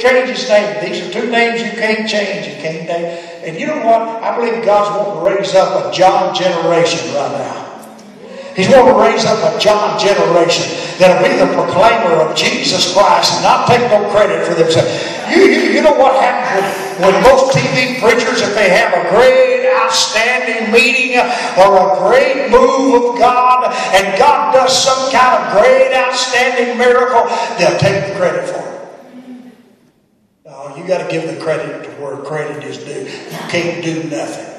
Change his name. These are two names you can't change. You can't name. And you know what? I believe God's wanting to raise up a John generation right now. He's wanting to raise up a John generation that'll be the proclaimer of Jesus Christ and not take no credit for themselves. You know what happens when most TV preachers, if they have a great outstanding meeting or a great move of God and God does some kind of great outstanding miracle, they'll take the credit for it. No, you got to give the credit to where credit is due. You can't do nothing.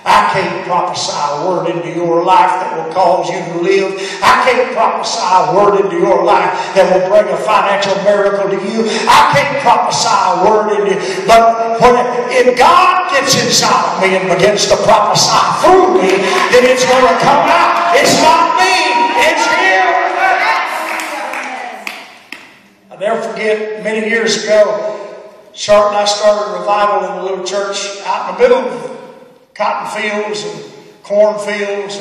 I can't prophesy a word into your life that will cause you to live. I can't prophesy a word into your life that will bring a financial miracle to you. I can't prophesy a word into you. But if God gets inside of me and begins to prophesy through me, then it's going to come out. It's not me. It's Him. I'll never forget, many years ago, Sharp and I started a revival in a little church out in the middle of cotton fields and cornfields,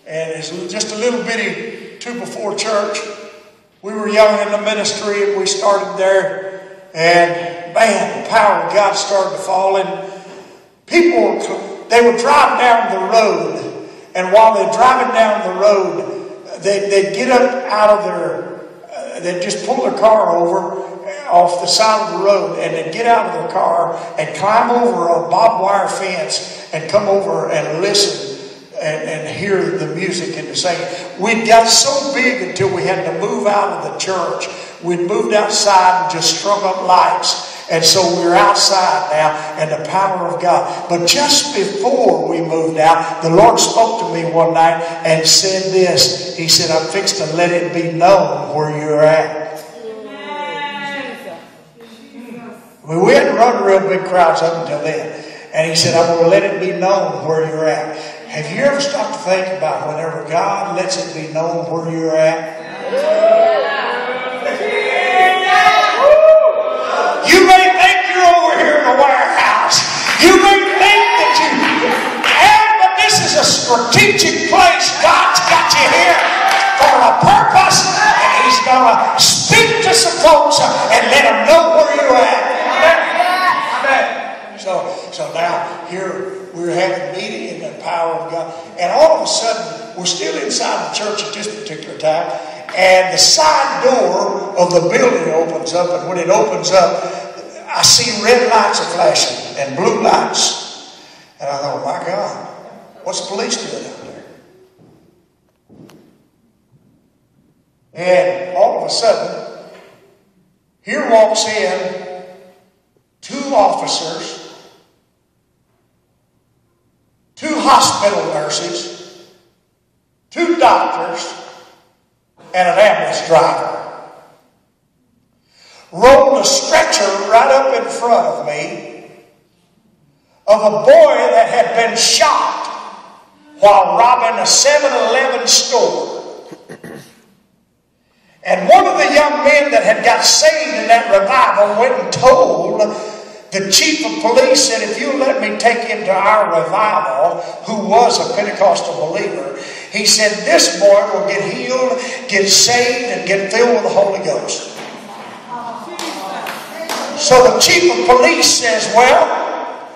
and it's just a little bitty 2x4 church. We were young in the ministry and we started there, and man, the power of God started to fall in. People, they would drive down the road, and while they're driving down the road, they'd get up out of they'd just pull their car over off the side of the road, and they'd get out of their car and climb over a barbed wire fence and come over and listen and hear the music and the singing. We'd got so big until we had to move out of the church. We'd moved outside and just strung up lights. And so we're outside now, and the power of God. But just before we moved out, the Lord spoke to me one night and said this. He said, I'm fixed to let it be known where you're at. We hadn't run real big crowds up until then. And he said, I'm going to let it be known where you're at. Have you ever stopped to think about whenever God lets it be known where you're at? You may think you're over here in the warehouse. You may think that but this is a strategic place. God's got you here for a purpose. And He's going to speak to some folks and let them know where you're at. So now here we're having a meeting in the power of God, and all of a sudden we're still inside the church at this particular time, and the side door of the building opens up, and when it opens up, I see red lights are flashing and blue lights, and I thought, my God, what's the police doing out there? And all of a sudden, here walks in two officers, two hospital nurses, two doctors, and an ambulance driver. Rolled a stretcher right up in front of me of a boy that had been shot while robbing a 7-Eleven store. And one of the young men that had got saved in that revival went and told the chief of police, said, if you'll let me take him to our revival, who was a Pentecostal believer, he said, this boy will get healed, get saved, and get filled with the Holy Ghost. So the chief of police says, well,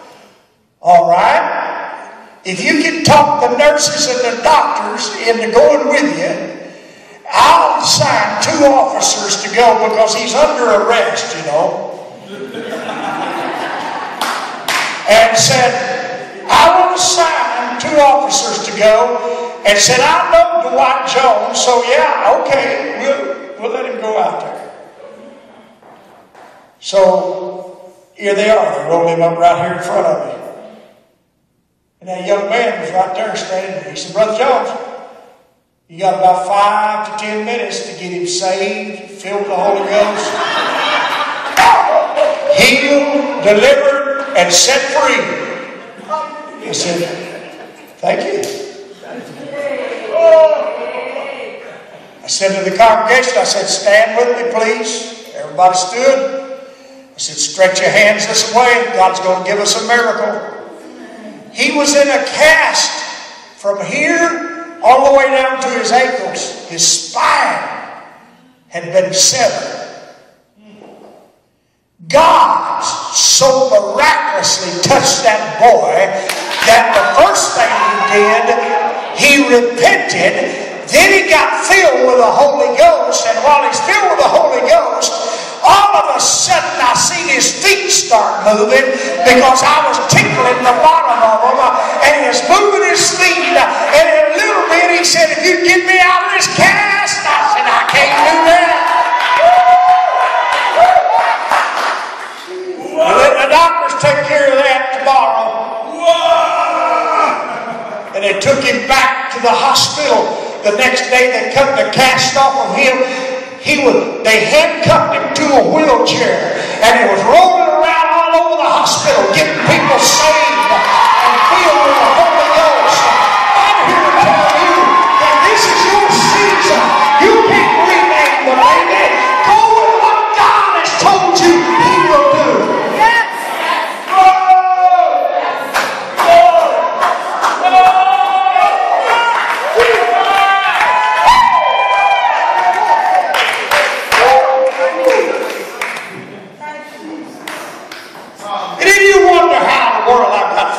all right, if you can talk the nurses and the doctors into going with you, I'll assign two officers to go because he's under arrest, you know. And said, I will assign two officers to go. And said, I know Dwight Jones, so yeah, okay, we'll let him go out there. So here they are. They rolled him up right here in front of me. And that young man was right there standing there. He said, Brother Jones, you got about 5 to 10 minutes to get him saved, filled with the Holy Ghost, healed, delivered, and set free. I said, thank you. I said to the congregation, I said, stand with me, please. Everybody stood. I said, stretch your hands this way. God's going to give us a miracle. He was in a cast from here all the way down to his ankles. His spine had been severed. so miraculously touched that boy that the first thing he did, he repented. Then he got filled with the Holy Ghost, and while he's filled with the Holy Ghost, all of a sudden I seen his feet start moving because I was tickling the bottom of them, and he was moving his feet. And in a little bit he said, "If you get me out of this cast," I said, "I can't do that." Well, let the doctors take care of that tomorrow. And they took him back to the hospital. The next day they cut the cast off of him. They handcuffed him to a wheelchair, and he was rolling around all over the hospital getting people saved and filled with the Holy Ghost. I'm here to tell you that this is your season. You can't rename the baby. Go with what God has told you He will do. Yes.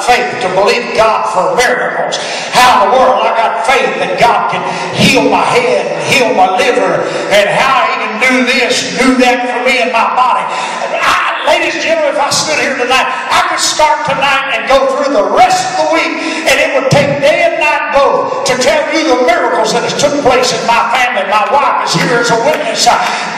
Faith to believe God for miracles. How in the world I got faith that God can heal my head and heal my liver, and how He can do this and do that for me in my body. Ladies and gentlemen, if I stood here tonight, I could start tonight and go through the rest of the week, and it would take day and night both to tell you the miracles that has took place in my family. My wife is here as a witness.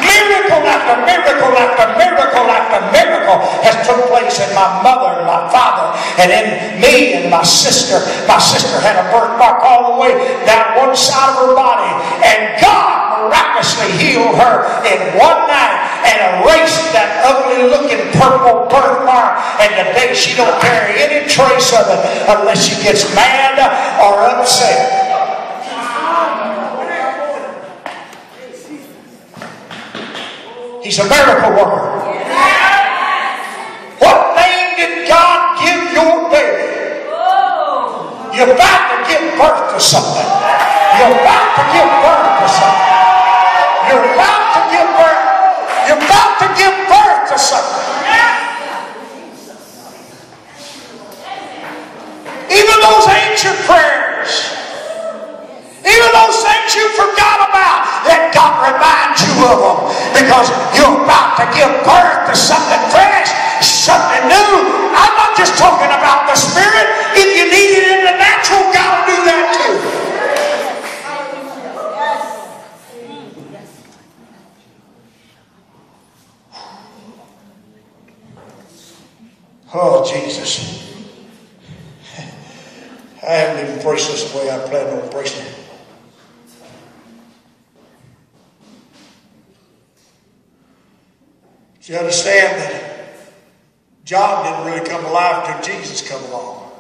Miracle after miracle after miracle after miracle has took place in my mother and my father, and in me and my sister. My sister had a birthmark all the way down one side of her body, and God miraculously healed her in one night and erased that ugly looking purple birthmark, and today she don't carry any trace of it unless she gets mad or upset. He's a miracle worker. What name did God give your baby? You're about to give birth to something. You're about to give birth to something. You're about to give birth. You're about to give birth to something. Even those ancient prayers, even those things you forgot about, let God remind you of them, because you're about to give birth to something fresh, something new. I'm not just talking about the Spirit. If you need it in the natural, God will do that too. Oh, Jesus. I haven't even braced this the way I planned on bracing it. You understand that John didn't really come alive until Jesus come along.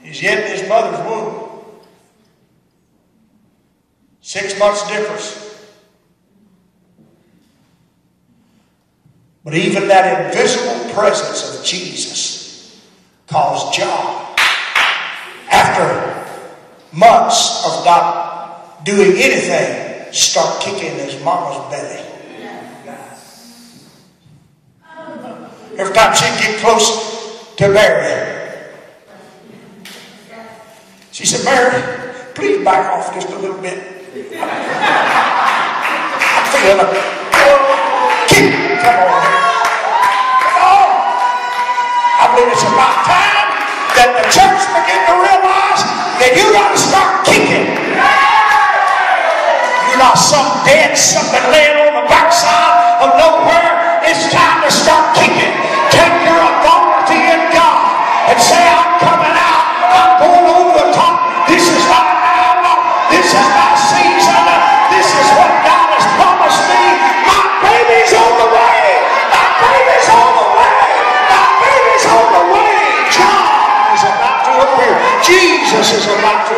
He's yet in his mother's womb. 6 months difference. But even that invisible presence of Jesus caused John, after months of not doing anything, start kicking his mama's belly. Every time she'd get close to Mary, she said, "Mary, please back off just a little bit. I'm feeling a kick. Come on here." I believe it's about time that the church begin to realize that you got to start kicking. You're not some dead something laying on the backside of nowhere. It's time to start kicking. Take your authority in God and say, "I'm coming out. I'm going over the top. This is my hour. This is my season. This is what God has promised me. My baby's on the way. My baby's on the way. On the way." John is about to appear. Jesus is about to